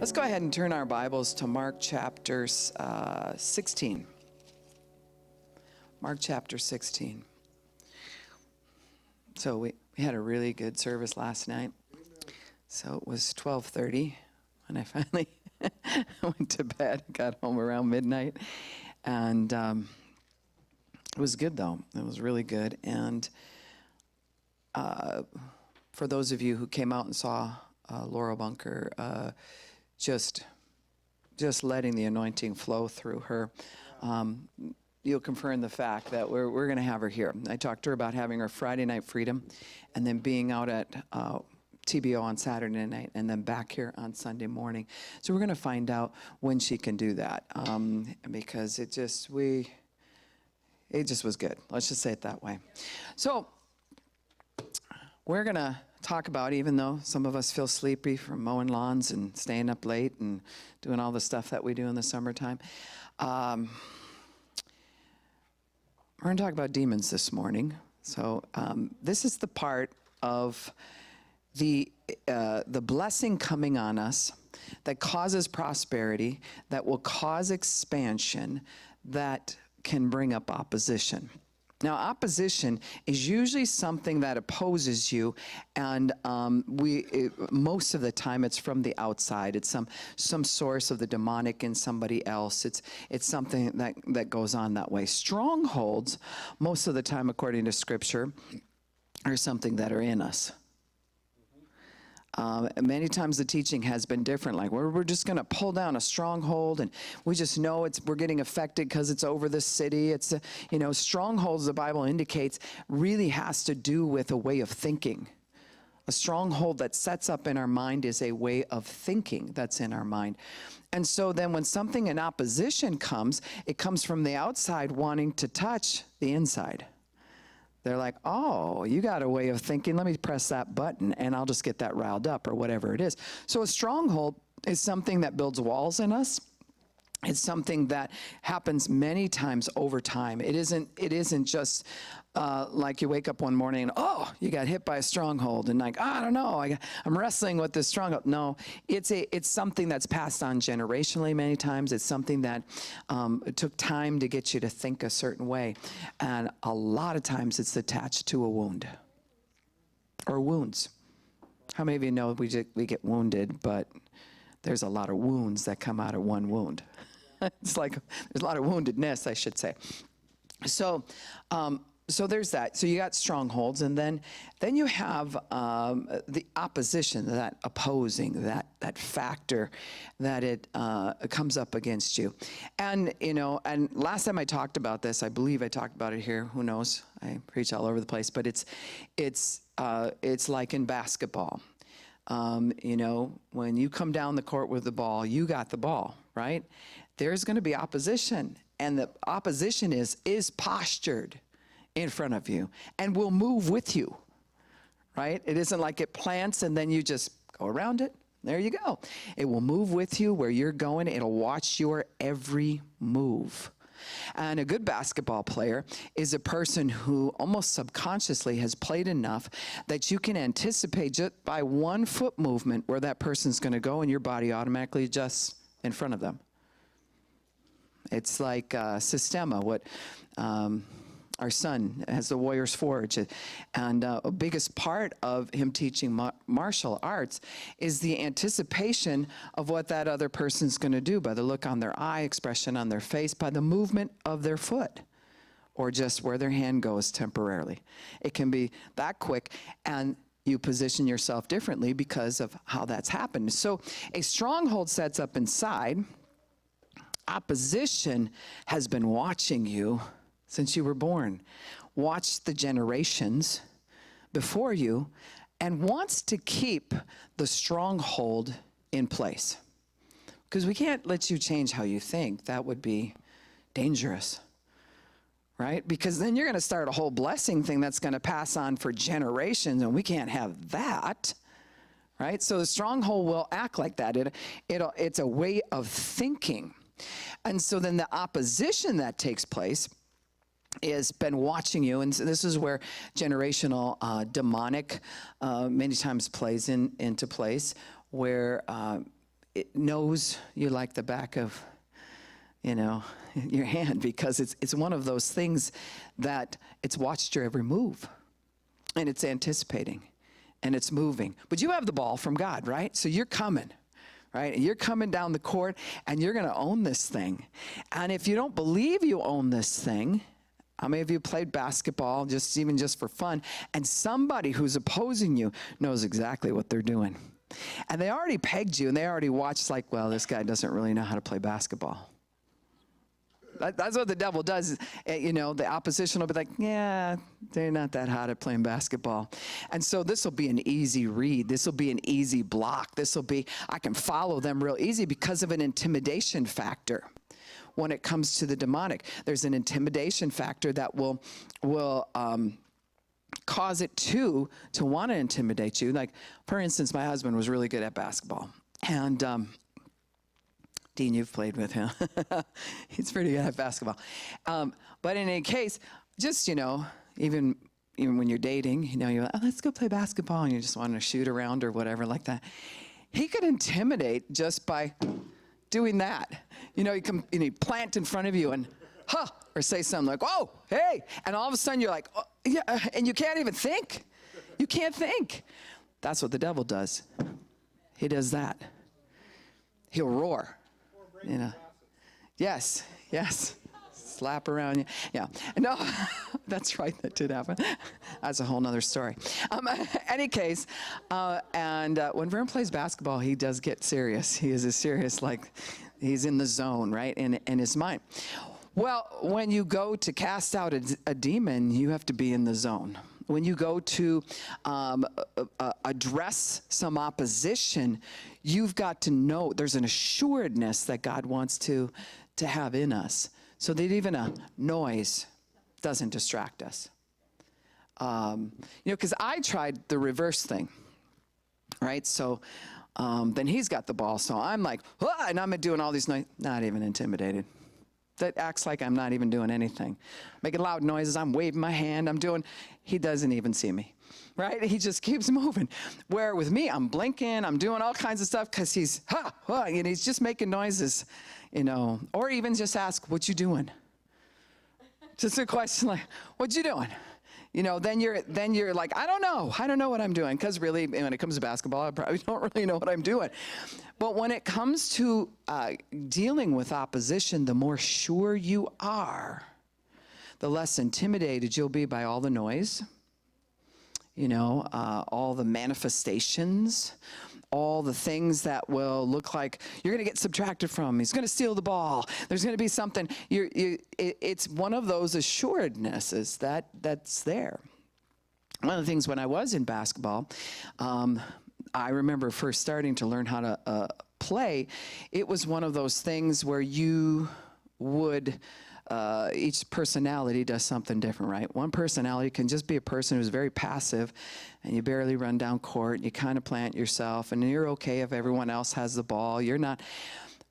Let's go ahead and turn our Bibles to Mark chapter 16. Mark chapter 16. So we had a really good service last night. So it was 12:30 when I finally went to bed. Got home around midnight. And it was good, though. It was really good. And for those of you who came out and saw Laura Bunker, just letting the anointing flow through her, you'll confirm the fact that we're going to have her here. I talked to her about having her Friday night freedom and then being out at TBO on Saturday night and then back here on Sunday morning. So we're going to find out when she can do that, because it just was good. Let's just say it that way. So we're going to talk about, even though some of us feel sleepy from mowing lawns and staying up late and doing all the stuff that we do in the summertime, we're going to talk about demons this morning. So this is the part of the blessing coming on us that causes prosperity, that will cause expansion, that can bring up opposition. Now, opposition is usually something that opposes you, and most of the time it's from the outside. It's some source of the demonic in somebody else. It's something that goes on that way. Strongholds, most of the time, according to Scripture, are something that are in us. Many times the teaching has been different, like we're just going to pull down a stronghold and we just know we're getting affected because it's over the city. It's strongholds, the Bible indicates, really has to do with a way of thinking. A stronghold that sets up in our mind is a way of thinking that's in our mind. And so then when something in opposition comes, it comes from the outside wanting to touch the inside. They're like, oh, you got a way of thinking. Let me press that button and I'll just get that riled up or whatever it is. So a stronghold is something that builds walls in us. It's something that happens many times over time. It isn't just like you wake up one morning and, oh, you got hit by a stronghold and like, I don't know, I'm wrestling with this stronghold. No, it's something that's passed on generationally many times. It's something that it took time to get you to think a certain way. And a lot of times it's attached to a wound or wounds. How many of you know we get wounded, but there's a lot of wounds that come out of one wound? It's like there's a lot of woundedness, I should say. So there's that. So you got strongholds, and then you have the opposition, that opposing, that factor that it comes up against you. And and last time I talked about this, I believe I talked about it here. Who knows? I preach all over the place, but it's like in basketball. When you come down the court with the ball, you got the ball, right? There's going to be opposition, and the opposition is postured in front of you and will move with you, right? It isn't like it plants and then you just go around it. There you go. It will move with you where you're going. It'll watch your every move. And a good basketball player is a person who almost subconsciously has played enough that you can anticipate just by one foot movement where that person's going to go and your body automatically adjusts in front of them. It's like Systema, what our son has the Warriors Forge. And a biggest part of him teaching martial arts is the anticipation of what that other person's going to do by the look on their eye, expression on their face, by the movement of their foot, or just where their hand goes temporarily. It can be that quick, and you position yourself differently because of how that's happened. So a stronghold sets up inside. Opposition has been watching you since you were born, watched the generations before you, and wants to keep the stronghold in place. Because we can't let you change how you think. That would be dangerous, right? Because then you're going to start a whole blessing thing that's going to pass on for generations, and we can't have that, right? So the stronghold will act like that. It's a way of thinking. And so then the opposition that takes place is been watching you, and so this is where generational demonic many times plays into place, where it knows you like the back of, your hand, because it's one of those things that it's watched your every move, and it's anticipating, and it's moving. But you have the ball from God, right? So you're coming, right? You're coming down the court, and you're going to own this thing. And if you don't believe you own this thing, how many of you played basketball even just for fun, and somebody who's opposing you knows exactly what they're doing? And they already pegged you, and they already watched like, well, this guy doesn't really know how to play basketball. That's what the devil does. The opposition will be like, yeah, they're not that hot at playing basketball. And so this will be an easy read. This will be an easy block. I can follow them real easy because of an intimidation factor. When it comes to the demonic, there's an intimidation factor that will cause it to want to intimidate you. Like, for instance, my husband was really good at basketball. And Dean, you've played with him. He's pretty good at basketball. But in any case, just, even when you're dating, you're like, oh, let's go play basketball, and you just want to shoot around or whatever like that. He could intimidate just by doing that. He come, he plant in front of you and, or say something like, oh, hey. And all of a sudden you're like, oh, yeah, and you can't even think. You can't think. That's what the devil does. He does that. He'll roar. Yes. Slap around you. Yeah. No, that's right. That did happen. That's a whole nother story. Any case, and when Vern plays basketball, he does get serious. He is as serious, like he's in the zone, right, in his mind. Well, when you go to cast out a demon, you have to be in the zone. When you go to address some opposition, you've got to know there's an assuredness that God wants to have in us, so that even a noise doesn't distract us. Because I tried the reverse thing, right? So then he's got the ball, so I'm like, ah, and I'm doing all these noise, not even intimidated. That acts like I'm not even doing anything. Making loud noises, I'm waving my hand, he doesn't even see me, right? He just keeps moving. Where with me, I'm blinking, I'm doing all kinds of stuff because he's, and he's just making noises, or even just ask, what you doing? Just a question like, what you doing? Then you're like, I don't know what I'm doing, because really, when it comes to basketball, I probably don't really know what I'm doing. But when it comes to dealing with opposition, the more sure you are, the less intimidated you'll be by all the noise, all the manifestations, all the things that will look like you're going to get subtracted from. He's going to steal the ball. There's going to be something. It's one of those assurednesses that's there. One of the things when I was in basketball, I remember first starting to learn how to play. It was one of those things where you would, each personality does something different, right? One personality can just be a person who's very passive, and you barely run down court, and you kind of plant yourself, and you're okay if everyone else has the ball. You're not.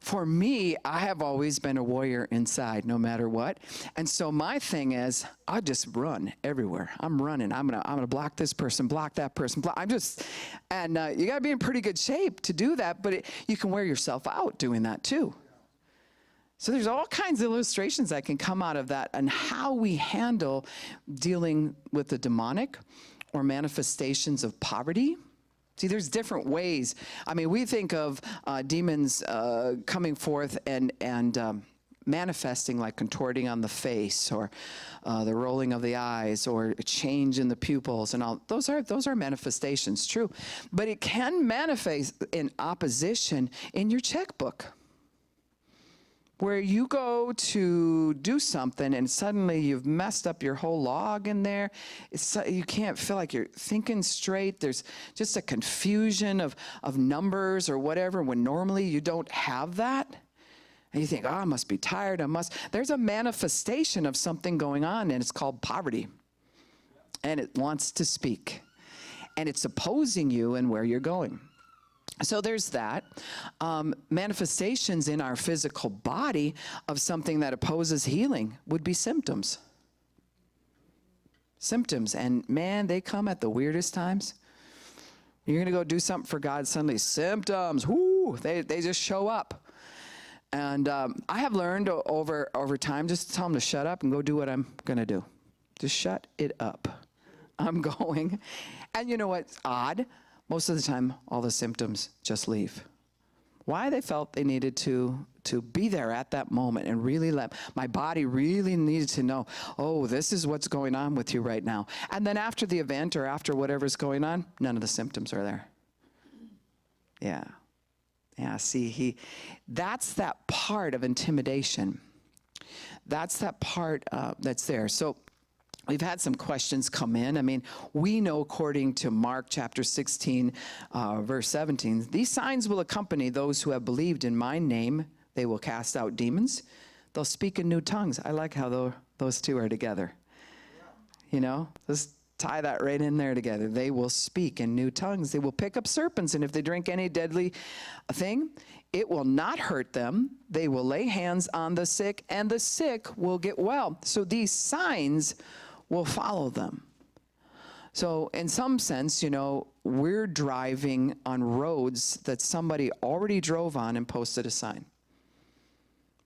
For me, I have always been a warrior inside, no matter what. And so my thing is, I just run everywhere. I'm running. I'm gonna block this person, block that person. You gotta be in pretty good shape to do that. But you can wear yourself out doing that too. So there's all kinds of illustrations that can come out of that, and how we handle dealing with the demonic or manifestations of poverty. See, there's different ways. I mean, we think of demons coming forth and manifesting, like contorting on the face, or the rolling of the eyes, or a change in the pupils, and all. Those are manifestations, true. But it can manifest in opposition in your checkbook, where you go to do something and suddenly you've messed up your whole log in there. You can't feel like you're thinking straight. There's just a confusion of numbers or whatever, when normally you don't have that. And you think, I must be tired. There's a manifestation of something going on, and it's called poverty. And it wants to speak. And it's opposing you and where you're going. So there's that. Manifestations in our physical body of something that opposes healing would be symptoms. Symptoms. And man, they come at the weirdest times. You're going to go do something for God, suddenly symptoms. Whoo! they just show up. And I have learned over time just to tell them to shut up and go do what I'm going to do. Just shut it up. I'm going. And you know what's odd? Most of the time, all the symptoms just leave. Why? They felt they needed to be there at that moment and really let, my body really needed to know, oh, this is what's going on with you right now. And then after the event or after whatever's going on, none of the symptoms are there. Yeah. Yeah, see, that's that part of intimidation. That's that part that's there. So we've had some questions come in. I mean, we know according to Mark chapter 16, verse 17, these signs will accompany those who have believed in my name. They will cast out demons. They'll speak in new tongues. I like how those two are together. You know, just tie that right in there together. They will speak in new tongues. They will pick up serpents, and if they drink any deadly thing, it will not hurt them. They will lay hands on the sick, and the sick will get well. So these signs will follow them. So in some sense, you know, we're driving on roads that somebody already drove on and posted a sign.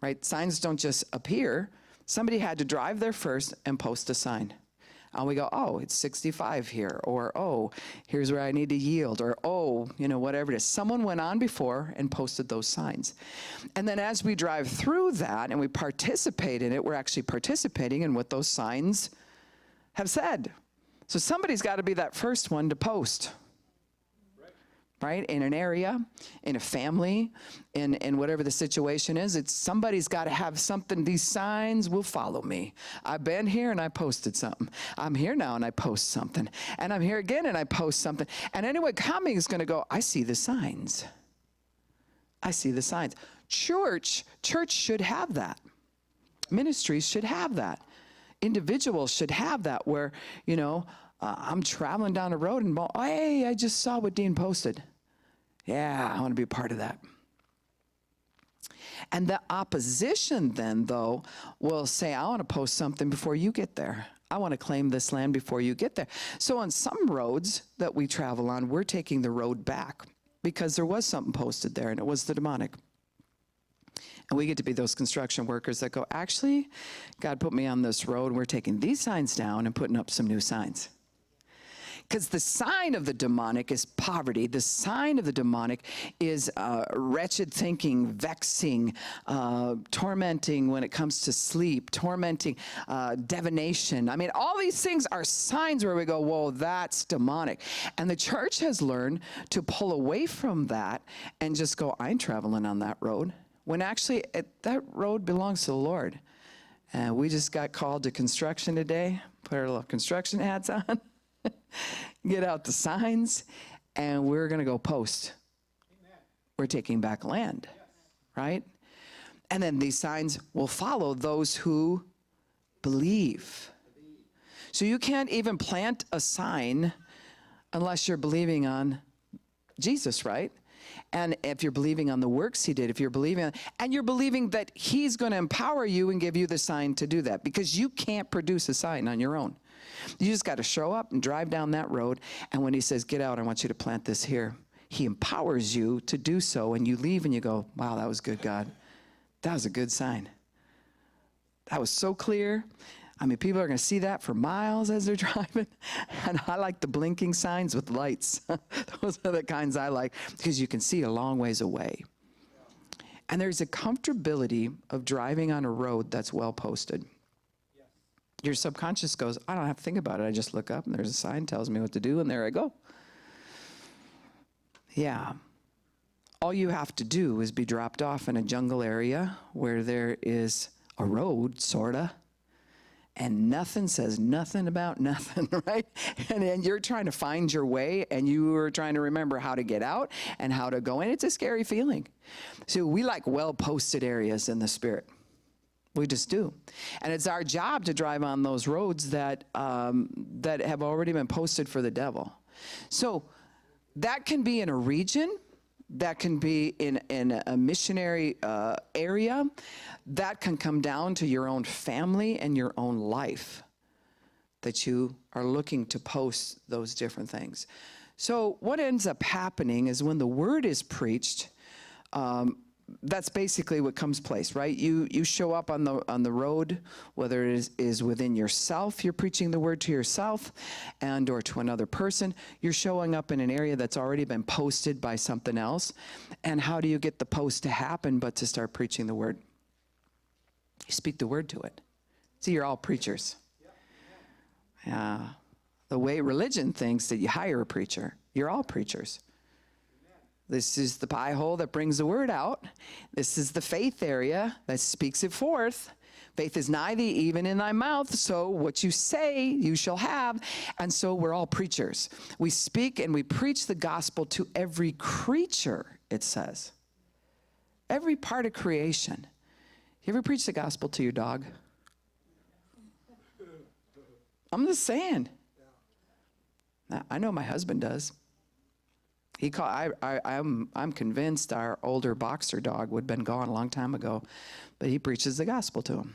Right? Signs don't just appear. Somebody had to drive there first and post a sign. And we go, oh, it's 65 here, or oh, here's where I need to yield, or oh, you know, whatever it is. Someone went on before and posted those signs. And then as we drive through that and we participate in it, we're actually participating in what those signs have said. So somebody's got to be that first one to post. Right? In an area, in a family, in whatever the situation is, it's somebody's got to have something. These signs will follow me. I've been here and I posted something. I'm here now and I post something. And I'm here again and I post something. And anyone coming is going to go, I see the signs. I see the signs. Church should have that. Ministries should have that. Individuals should have that where, you know, I'm traveling down the road and, hey, I just saw what Dean posted. Yeah, I want to be a part of that. And the opposition then, though, will say, I want to post something before you get there. I want to claim this land before you get there. So on some roads that we travel on, we're taking the road back because there was something posted there, and it was the demonic. And we get to be those construction workers that go, actually, God put me on this road, and we're taking these signs down and putting up some new signs. Because the sign of the demonic is poverty. The sign of the demonic is wretched thinking, vexing, tormenting when it comes to sleep, tormenting, divination. I mean, all these things are signs where we go, whoa, that's demonic. And the church has learned to pull away from that and just go, I ain't traveling on that road. When actually that road belongs to the Lord. And we just got called to construction today, put our little construction hats on. Get out the signs, and we're going to go post. Amen. We're taking back land, yes. Right? And then these signs will follow those who believe. So you can't even plant a sign unless you're believing on Jesus, right? And if you're believing on the works he did, if you're believing, and you're believing that he's going to empower you and give you the sign to do that, because you can't produce a sign on your own. You just got to show up and drive down that road. And when he says, get out, I want you to plant this here, he empowers you to do so. And you leave and you go, wow, that was good, God. That was a good sign. That was so clear. I mean, people are going to see that for miles as they're driving. And I like the blinking signs with lights. Those are the kinds I like because you can see a long ways away. And there's a comfortability of driving on a road that's well posted. Your subconscious goes, I don't have to think about it. I just look up and there's a sign tells me what to do, and there I go. Yeah. All you have to do is be dropped off in a jungle area where there is a road, sorta, and nothing says nothing about nothing, right? And then you're trying to find your way, and you are trying to remember how to get out and how to go in. It's a scary feeling. So we like well-posted areas in the Spirit. We just do. And it's our job to drive on those roads that that have already been posted for the devil. So that can be in a region, that can be in a missionary area, that can come down to your own family and your own life, that you are looking to post those different things. So what ends up happening is when the word is preached, That's basically what comes place, right? You show up on the road, whether it is within yourself, you're preaching the word to yourself and or to another person. You're showing up in an area that's already been posted by something else. And how do you get the post to happen but to start preaching the word? You speak the word to it. See, you're all preachers. The way religion thinks that you hire a preacher, you're all preachers. This is the pie hole that brings the word out. This is the faith area that speaks it forth. Faith is nigh thee, even in thy mouth. So what you say, you shall have. And so we're all preachers. We speak and we preach the gospel to every creature, it says. Every part of creation. You ever preach the gospel to your dog? I'm just saying. I know my husband does. I'm convinced our older boxer dog would have been gone a long time ago, but he preaches the gospel to him.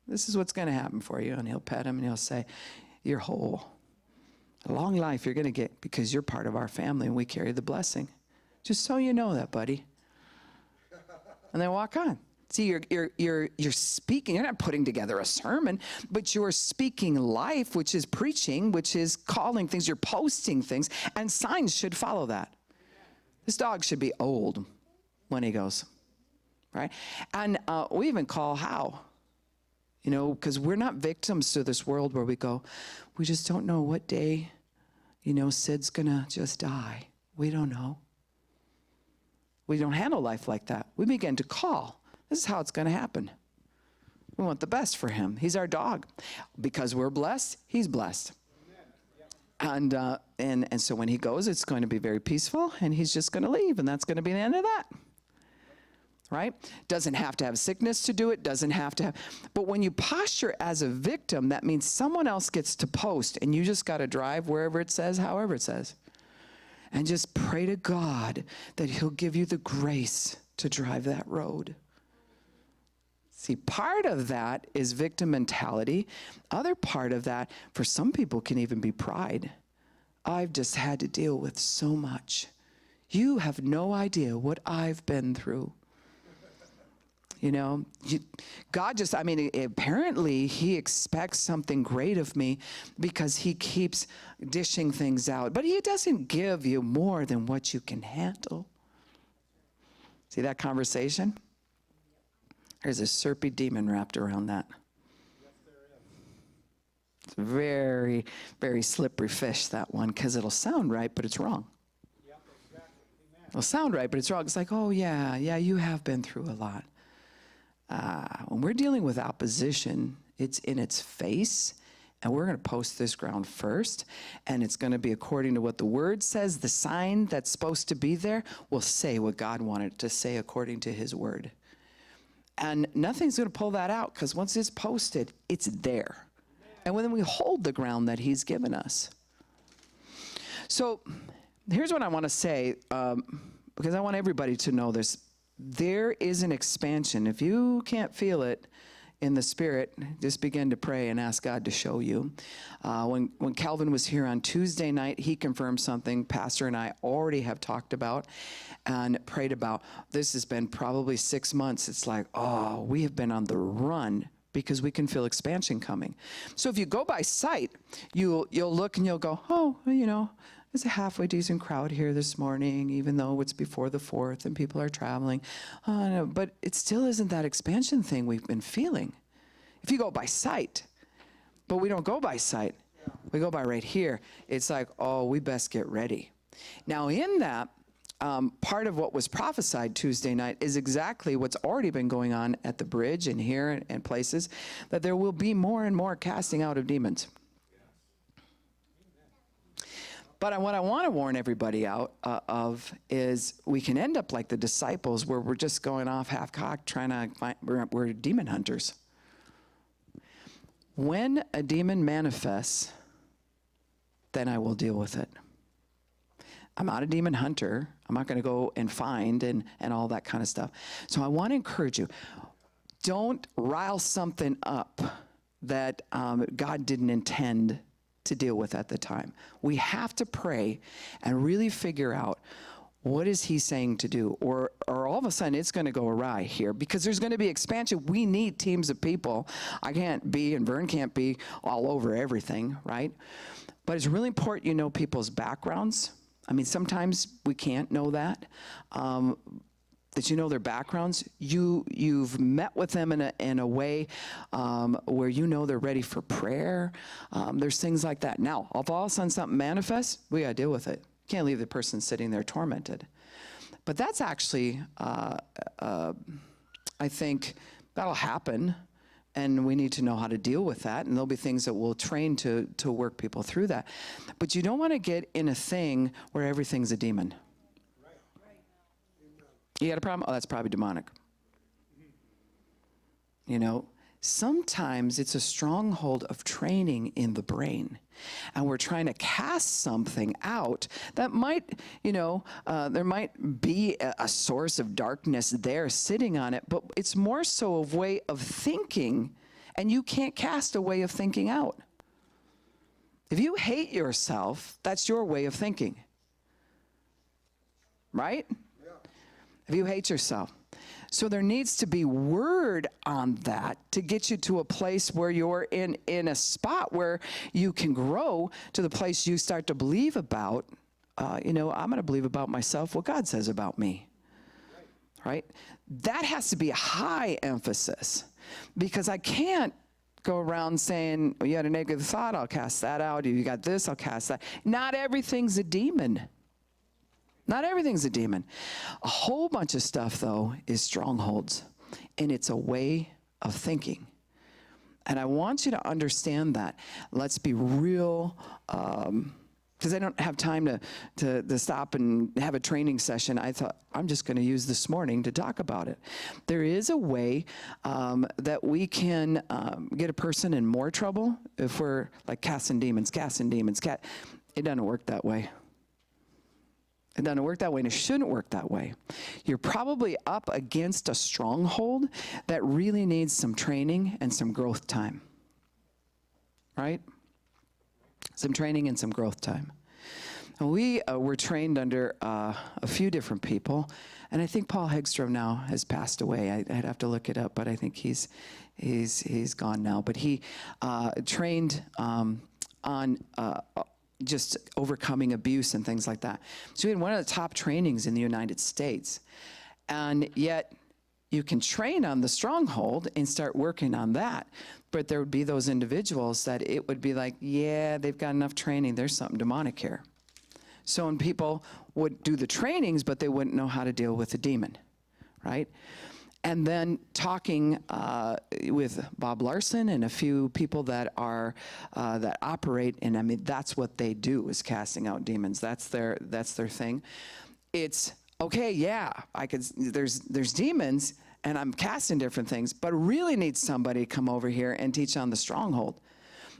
This is what's going to happen for you. And he'll pet him and he'll say, you're whole. A long life you're going to get because you're part of our family and we carry the blessing. Just so you know that, buddy. And then walk on. See, you're speaking. You're not putting together a sermon, but you're speaking life, which is preaching, which is calling things. You're posting things, and signs should follow that. This dog should be old when he goes, right? And we even call how, because we're not victims to this world where we go, we just don't know what day, Sid's gonna just die. We don't know. We don't handle life like that. We begin to call. This is how it's going to happen. We want the best for him. He's our dog. Because we're blessed, he's blessed. And so when he goes, it's going to be very peaceful, and he's just going to leave, and that's going to be the end of that. Right? Doesn't have to have sickness to do it, doesn't have to have. But when you posture as a victim, that means someone else gets to post, and you just got to drive wherever it says, however it says. And just pray to God that he'll give you the grace to drive that road. See, part of that is victim mentality. Other part of that, for some people, can even be pride. I've just had to deal with so much. You have no idea what I've been through. God apparently he expects something great of me because he keeps dishing things out. But he doesn't give you more than what you can handle. See that conversation? There's a syrupy demon wrapped around that. It's very, very slippery fish, that one, because it'll sound right, but it's wrong. It'll sound right, but it's wrong. It's like, oh, yeah, you have been through a lot. When we're dealing with opposition, it's in its face, and we're going to post this ground first, and it's going to be according to what the word says. The sign that's supposed to be there will say what God wanted to say according to his word. And nothing's going to pull that out, because once it's posted, it's there. And when we hold the ground that he's given us. So here's what I want to say, because I want everybody to know this. There is an expansion. If you can't feel it in the spirit, just begin to pray and ask God to show you. When Calvin was here on Tuesday night, he confirmed something Pastor and I already have talked about and prayed about. This has been probably 6 months. It's like, we have been on the run because we can feel expansion coming. So if you go by sight, you'll look and you'll go, there's a halfway decent crowd here this morning, even though it's before the 4th and people are traveling. No, but it still isn't that expansion thing we've been feeling. If you go by sight, but we don't go by sight. We go by right here. It's like, we best get ready. Now in that, part of what was prophesied Tuesday night is exactly what's already been going on at the bridge and here and places, that there will be more and more casting out of demons. But what I want to warn everybody of is we can end up like the disciples, where we're just going off half-cocked trying to find, we're demon hunters. When a demon manifests, then I will deal with it. I'm not a demon hunter. I'm not going to go and find and all that kind of stuff. So I want to encourage you, don't rile something up that God didn't intend to deal with at the time. We have to pray and really figure out What is he saying to do? Or all of a sudden it's going to go awry here because there's going to be expansion. We need teams of people. I can't be, and Vern can't be all over everything, right? But it's really important you know people's backgrounds. I mean, sometimes we can't know that. That you know their backgrounds. You've met with them in a way where you know they're ready for prayer. There's things like that. Now, if all of a sudden something manifests, we got to deal with it. Can't leave the person sitting there tormented. But that's actually, I think that'll happen, and we need to know how to deal with that, and there'll be things that we'll train to work people through that. But you don't want to get in a thing where everything's a demon. You got a problem? Oh, that's probably demonic. You know, sometimes it's a stronghold of training in the brain. And we're trying to cast something out that might, you know, there might be a source of darkness there sitting on it, but it's more so a way of thinking, and you can't cast a way of thinking out. If you hate yourself, that's your way of thinking. Right? Yeah. If you hate yourself. So there needs to be word on that to get you to a place where you're in a spot where you can grow to the place you start to believe about, you know, I'm going to believe about myself what God says about me. Right? That has to be a high emphasis, because I can't go around saying, oh, you had a negative thought, I'll cast that out. You got this, I'll cast that. Not everything's a demon. Not everything's a demon. A whole bunch of stuff, though, is strongholds, and it's a way of thinking. And I want you to understand that. Let's be real, because I don't have time to stop and have a training session. I thought I'm just going to use this morning to talk about it. There is a way that we can get a person in more trouble if we're like casting demons. It doesn't work that way. It doesn't work that way, and it shouldn't work that way. You're probably up against a stronghold that really needs some training and some growth time, right? Some training and some growth time. And we were trained under a few different people, and I think Paul Hegstrom now has passed away. I'd have to look it up, but I think he's gone now. But he trained on just overcoming abuse and things like that. So we had one of the top trainings in the United States. And yet you can train on the stronghold and start working on that. But there would be those individuals that it would be like, yeah, they've got enough training. There's something demonic here. So when people would do the trainings, but they wouldn't know how to deal with the demon, right? And then talking with Bob Larson and a few people that are that operate, and I mean that's what they do, is casting out demons. That's their thing. It's okay, yeah, there's demons, and I'm casting different things, but really need somebody to come over here and teach on the stronghold.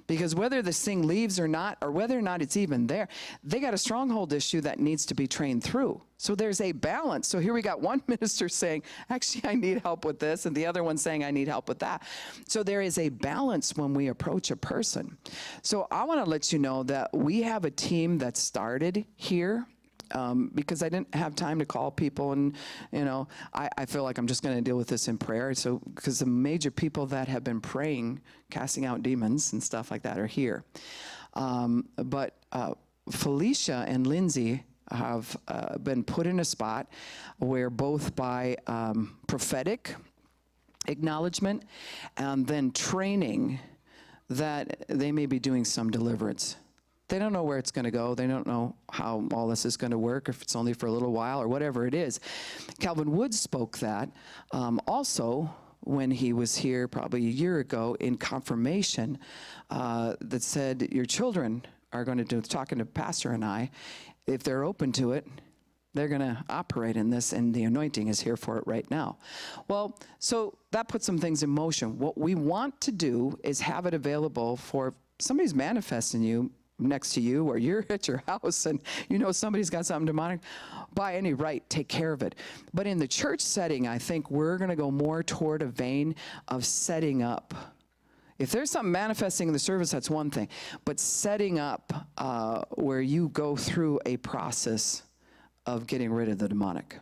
Because whether this thing leaves or not, or whether or not it's even there, they got a stronghold issue that needs to be trained through. So there's a balance. So here we got one minister saying, actually, I need help with this, and the other one saying, I need help with that. So there is a balance when we approach a person. So I want to let you know that we have a team that started here. Because I didn't have time to call people, and you know, I feel like I'm just going to deal with this in prayer. So because the major people that have been praying, casting out demons and stuff like that are here. But Felicia and Lindsay have been put in a spot where both by prophetic acknowledgement and then training that they may be doing some deliverance. They don't know where it's going to go. They don't know how all this is going to work, if it's only for a little while or whatever it is. Calvin Woods spoke that also when he was here probably a year ago in confirmation that said your children are going to do, talking to Pastor and I, if they're open to it, they're going to operate in this, and the anointing is here for it right now. Well, so that puts some things in motion. What we want to do is have it available for somebody's manifesting you next to you, or you're at your house and you know somebody's got something demonic. By any right, take care of it. But in the church setting, I think we're going to go more toward a vein of setting up. If there's something manifesting in the service, that's one thing. But setting up where you go through a process of getting rid of the demonic,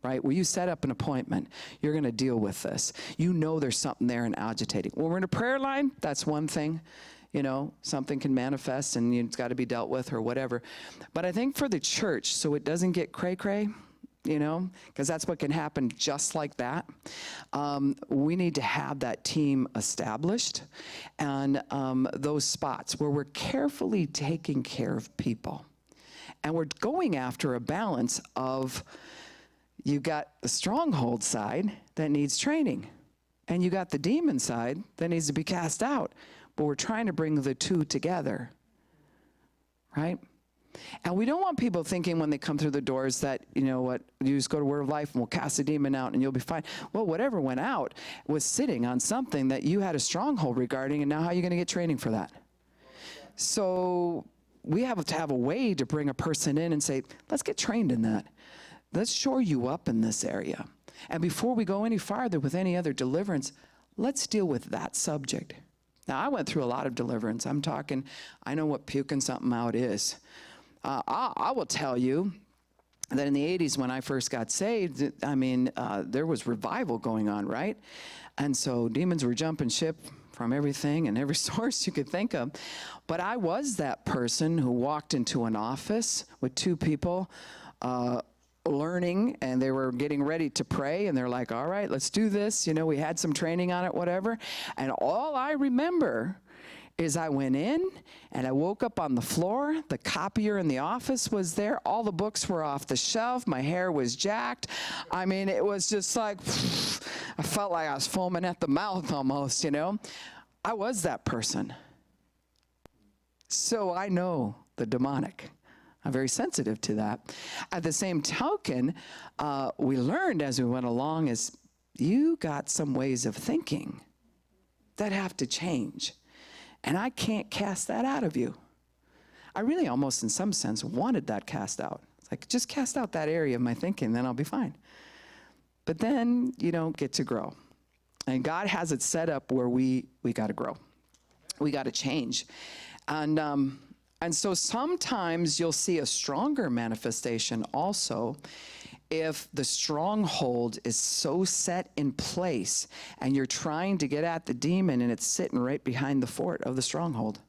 right? Where you set up an appointment, you're going to deal with this. You know there's something there and agitating. When we're in a prayer line, that's one thing. You know, something can manifest and it's got to be dealt with or whatever. But I think for the church, so it doesn't get cray-cray, you know, because that's what can happen just like that. We need to have that team established and those spots where we're carefully taking care of people. And we're going after a balance of, you got the stronghold side that needs training, and you got the demon side that needs to be cast out. But we're trying to bring the two together, right? And we don't want people thinking when they come through the doors that, you know what, you just go to Word of Life and we'll cast the demon out and you'll be fine. Well, whatever went out was sitting on something that you had a stronghold regarding, and now how are you going to get training for that? So we have to have a way to bring a person in and say, let's get trained in that. Let's shore you up in this area. And before we go any farther with any other deliverance, let's deal with that subject. Now, I went through a lot of deliverance. I'm talking, I know what puking something out is. I will tell you that in the 80s when I first got saved, I mean, there was revival going on, right? And so demons were jumping ship from everything and every source you could think of. But I was that person who walked into an office with two people learning, and they were getting ready to pray, and they're like, all right, let's do this. You know, we had some training on it, whatever. And all I remember is I went in and I woke up on the floor. The copier in the office was there. All the books were off the shelf. My hair was jacked. I mean, it was just like, I felt like I was foaming at the mouth almost, you know. I was that person. So I know the demonic. I'm very sensitive to that. At the same token, we learned as we went along is you got some ways of thinking that have to change. And I can't cast that out of you. I really almost in some sense wanted that cast out. It's like, just cast out that area of my thinking, then I'll be fine. But then you don't get to grow. And God has it set up where we got to grow. We got to change. And so sometimes you'll see a stronger manifestation also if the stronghold is so set in place and you're trying to get at the demon and it's sitting right behind the fort of the stronghold.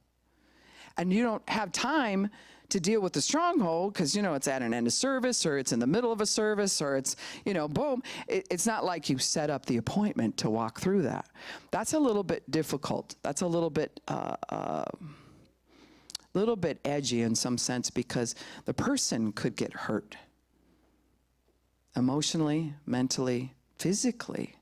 And you don't have time to deal with the stronghold because, you know, it's at an end of service or it's in the middle of a service or it's, you know, boom. It's not like you set up the appointment to walk through that. That's a little bit difficult. That's a little bit edgy in some sense because the person could get hurt emotionally, mentally, physically.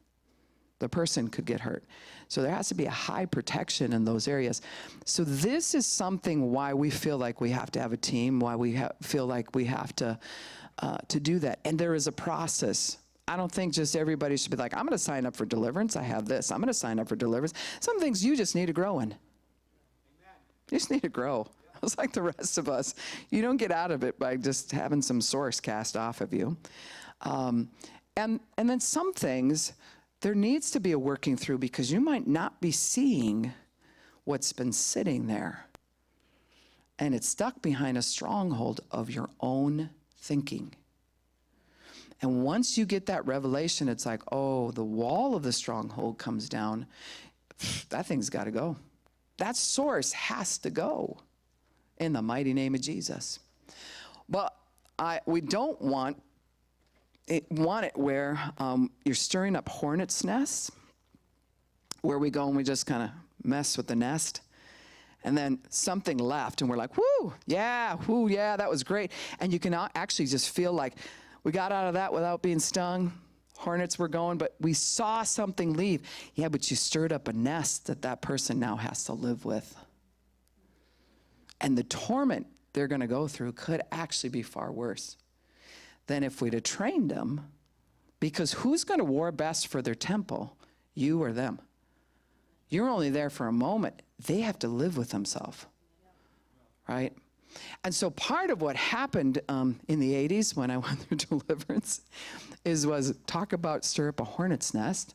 The person could get hurt. So there has to be a high protection in those areas. So this is something why we feel like we have to have a team, why we feel like we have to do that. And there is a process. I don't think just everybody should be like, I'm going to sign up for deliverance. I have this. I'm going to sign up for deliverance. Some things you just need to grow in. You just need to grow. It's like the rest of us. You don't get out of it by just having some source cast off of you. And then some things, there needs to be a working through because you might not be seeing what's been sitting there. And it's stuck behind a stronghold of your own thinking. And once you get that revelation, it's like, oh, the wall of the stronghold comes down. That thing's got to go. That source has to go in the mighty name of Jesus. But we don't want it where you're stirring up hornets' nests, where we go and we just kind of mess with the nest, and then something left, and we're like, whoo, yeah, that was great. And you can actually just feel like we got out of that without being stung. Hornets were going, but we saw something leave. Yeah, but you stirred up a nest that person now has to live with. And the torment they're going to go through could actually be far worse than if we'd have trained them, because who's going to war best for their temple, you or them? You're only there for a moment. They have to live with themselves, right? And so part of what happened in the 80s when I went through deliverance was talk about stir up a hornet's nest,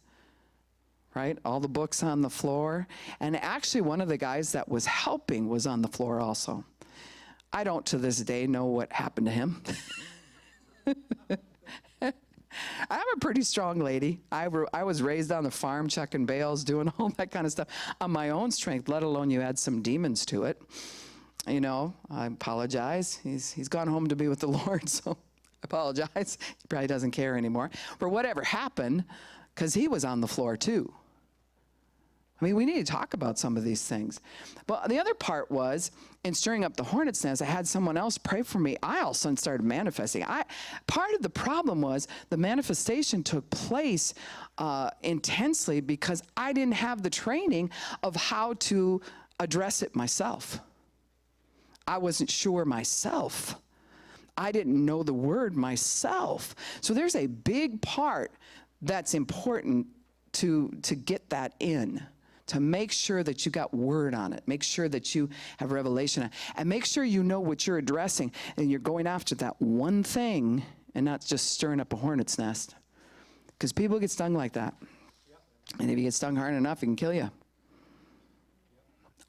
right? All the books on the floor. And actually one of the guys that was helping was on the floor also. I don't to this day know what happened to him. I'm a pretty strong lady. I was raised on the farm, chucking bales, doing all that kind of stuff on my own strength, let alone you add some demons to it. You know, I apologize. He's gone home to be with the Lord, so I apologize. He probably doesn't care anymore for whatever happened, because he was on the floor too. I mean, we need to talk about some of these things. But the other part was, in stirring up the hornet's nest, I had someone else pray for me. I all of a sudden started manifesting. Part of the problem was the manifestation took place intensely because I didn't have the training of how to address it myself. I wasn't sure myself. I didn't know the word myself. So there's a big part that's important to get that in, to make sure that you got word on it, make sure that you have revelation on it, and make sure you know what you're addressing and you're going after that one thing and not just stirring up a hornet's nest. Because people get stung like that. And if you get stung hard enough, it can kill you.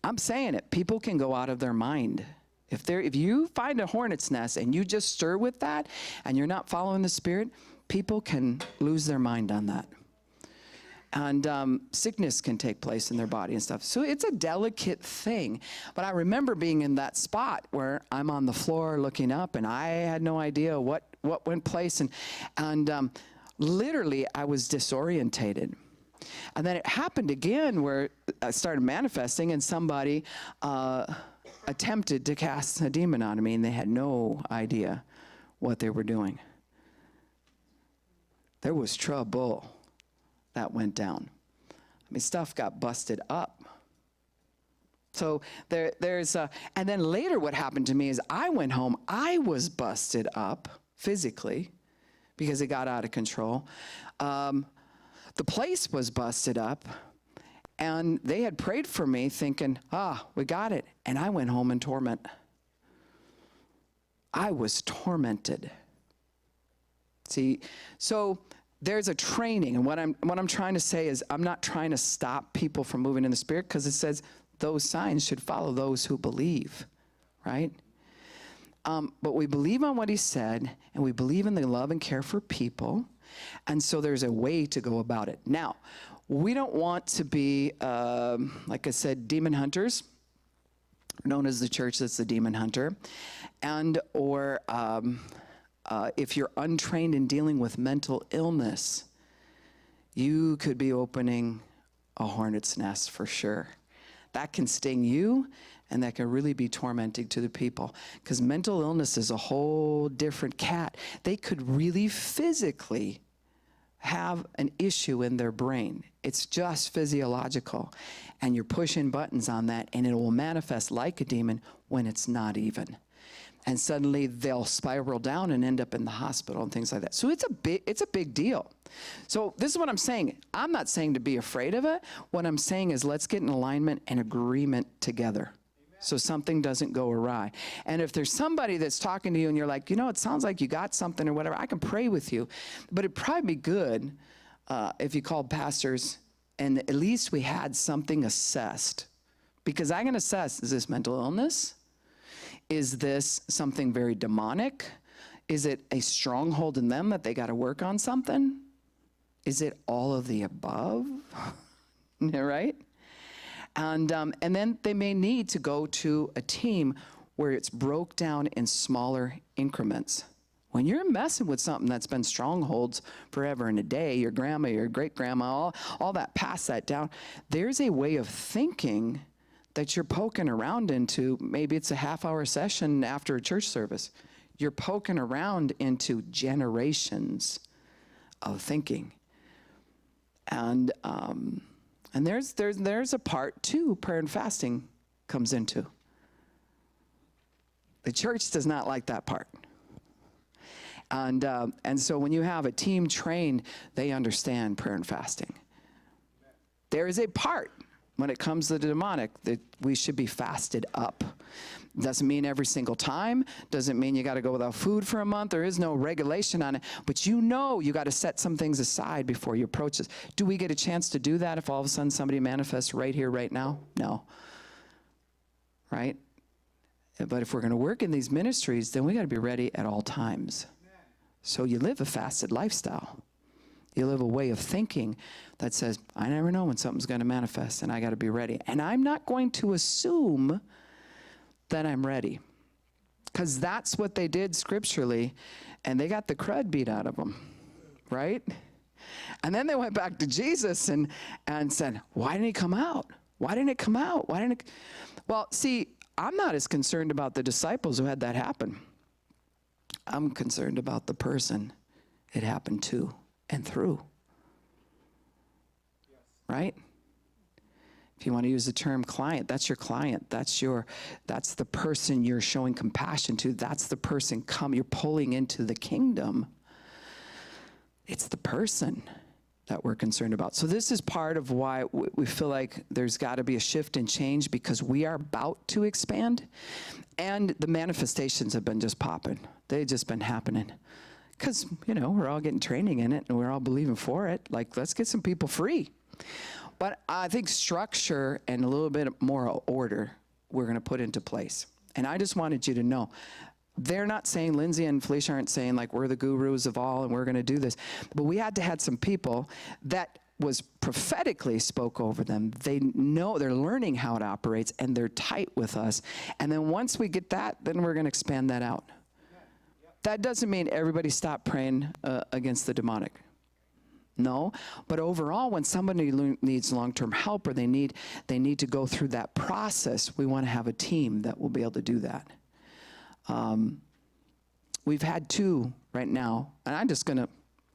I'm saying it. People can go out of their mind. If you find a hornet's nest and you just stir with that and you're not following the Spirit, people can lose their mind on that. And sickness can take place in their body and stuff. So it's a delicate thing. But I remember being in that spot where I'm on the floor looking up, and I had no idea what went place. And literally, I was disorientated. And then it happened again where I started manifesting, and somebody attempted to cast a demon on me, and they had no idea what they were doing. There was trouble that went down. I mean, stuff got busted up. So there's and then later what happened to me is I went home, I was busted up physically because it got out of control. The place was busted up, and they had prayed for me thinking, we got it. And I went home in torment. I was tormented. See, so there's a training, and what I'm trying to say is I'm not trying to stop people from moving in the Spirit, because it says those signs should follow those who believe, right? But we believe on what he said, and we believe in the love and care for people, and so there's a way to go about it. Now, we don't want to be, like I said, demon hunters, known as the church that's the demon hunter, or if you're untrained in dealing with mental illness, you could be opening a hornet's nest for sure. That can sting you, and that can really be tormenting to the people, because mental illness is a whole different cat. They could really physically have an issue in their brain. It's just physiological, and you're pushing buttons on that, and it will manifest like a demon when it's not even. And suddenly they'll spiral down and end up in the hospital and things like that. So it's a big deal. So this is what I'm saying. I'm not saying to be afraid of it. What I'm saying is let's get in alignment and agreement together, so something doesn't go awry. And if there's somebody that's talking to you and you're like, it sounds like you got something or whatever, I can pray with you. But it'd probably be good if you called pastors and at least we had something assessed. Because I can assess, is this mental illness? Is this something very demonic? Is it a stronghold in them that they got to work on something? Is it all of the above? Right? And then they may need to go to a team where it's broke down in smaller increments. When you're messing with something that's been strongholds forever and a day, your grandma, your great-grandma, all that, pass that down, there's a way of thinking that you're poking around into. Maybe it's a half-hour session after a church service. You're poking around into generations of thinking. And there's a part, too, prayer and fasting comes into. The church does not like that part. And so when you have a team trained, they understand prayer and fasting. There is a part when it comes to the demonic that we should be fasted up. Doesn't mean every single time. Doesn't mean you got to go without food for a month. There is no regulation on it. But you got to set some things aside before you approach this. Do we get a chance to do that if all of a sudden somebody manifests right here, right now? No. Right? But if we're going to work in these ministries, then we got to be ready at all times. So you live a fasted lifestyle. You live a way of thinking that says, I never know when something's going to manifest, and I got to be ready. And I'm not going to assume that I'm ready, because that's what they did scripturally, and they got the crud beat out of them, right? And then they went back to Jesus and said, why didn't he come out? Why didn't it come out? Why didn't it? Well, see, I'm not as concerned about the disciples who had that happen. I'm concerned about the person it happened to and through. Right? If you want to use the term client, that's your client. That's the person you're showing compassion to. That's the person you're pulling into the kingdom. It's the person that we're concerned about. So this is part of why we feel like there's got to be a shift and change, because we are about to expand, and the manifestations have been just popping. They've just been happening. Because, we're all getting training in it, and we're all believing for it. Like, let's get some people free. But I think structure and a little bit more order we're going to put into place. And I just wanted you to know, they're not saying, Lindsay and Felicia aren't saying like we're the gurus of all and we're going to do this. But we had to have some people that was prophetically spoke over them. They know, they're learning how it operates, and they're tight with us. And then once we get that, then we're going to expand that out. That doesn't mean everybody stop praying against the demonic. No, but overall, when somebody needs long-term help, or they need to go through that process, we want to have a team that will be able to do that. We've had 2 right now, and I'm just gonna,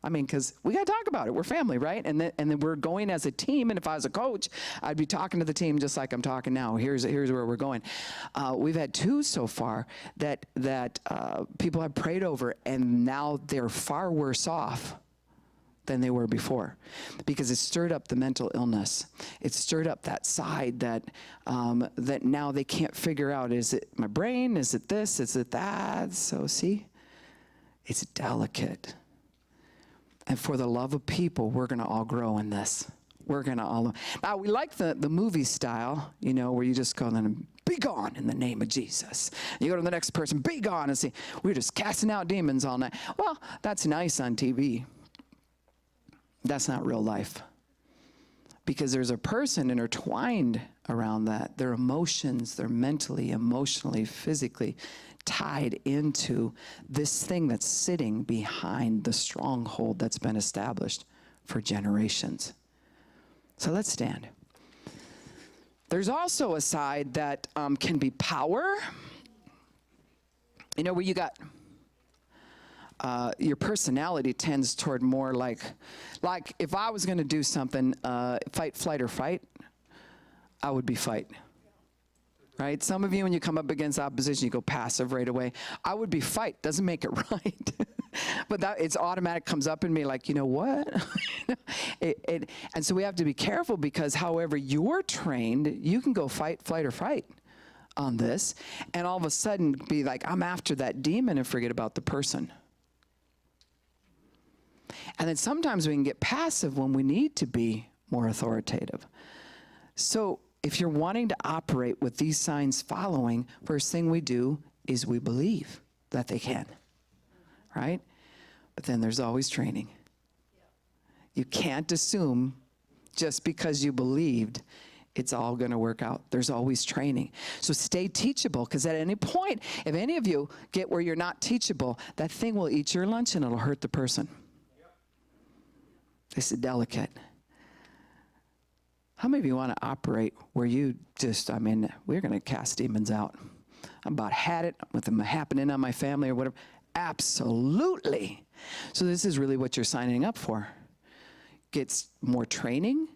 because we gotta talk about it. We're family, right? And then we're going as a team. And if I was a coach, I'd be talking to the team just like I'm talking now. Here's where we're going. We've had 2 so far that people have prayed over, and now they're far worse off than they were before, because it stirred up the mental illness. It stirred up that side that now they can't figure out, is it my brain? Is it this? Is it that? So see, it's delicate. And for the love of people, we're going to all grow in this. We're going to all, now we like the movie style, where you just go and be gone in the name of Jesus. You go to the next person, be gone, and see, we're just casting out demons all night. Well, that's nice on TV. That's not real life, because there's a person intertwined around that. Their emotions, they're mentally, emotionally, physically tied into this thing that's sitting behind the stronghold that's been established for generations. So let's stand. There's also a side that can be power. Where you got your personality tends toward more like if I was going to do something, fight, flight, or fight, I would be fight. Right? Some of you, when you come up against opposition, you go passive right away. I would be fight. Doesn't make it right. But it's automatic, comes up in me like, you know what? And so we have to be careful, because however you're trained, you can go fight, flight, or fight on this, and all of a sudden be like, I'm after that demon, and forget about the person. And then sometimes we can get passive when we need to be more authoritative. So if you're wanting to operate with these signs following, first thing we do is we believe that they can, right? But then there's always training. You can't assume just because you believed it's all going to work out. There's always training. So stay teachable, because at any point, if any of you get where you're not teachable, that thing will eat your lunch and it'll hurt the person. This is delicate. How many of you want to operate where you just, we're going to cast demons out. I'm about had it with them happening on my family or whatever. Absolutely. So this is really what you're signing up for. Gets more training,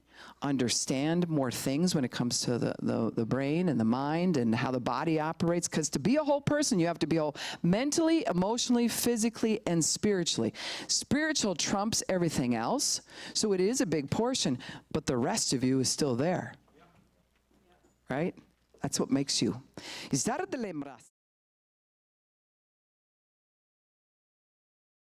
understand more things when it comes to the brain and the mind and how the body operates. Because to be a whole person, you have to be whole mentally, emotionally, physically, and spiritually. Spiritual trumps everything else, so it is a big portion, but the rest of you is still there. Right? That's what makes you. Is that the lembras?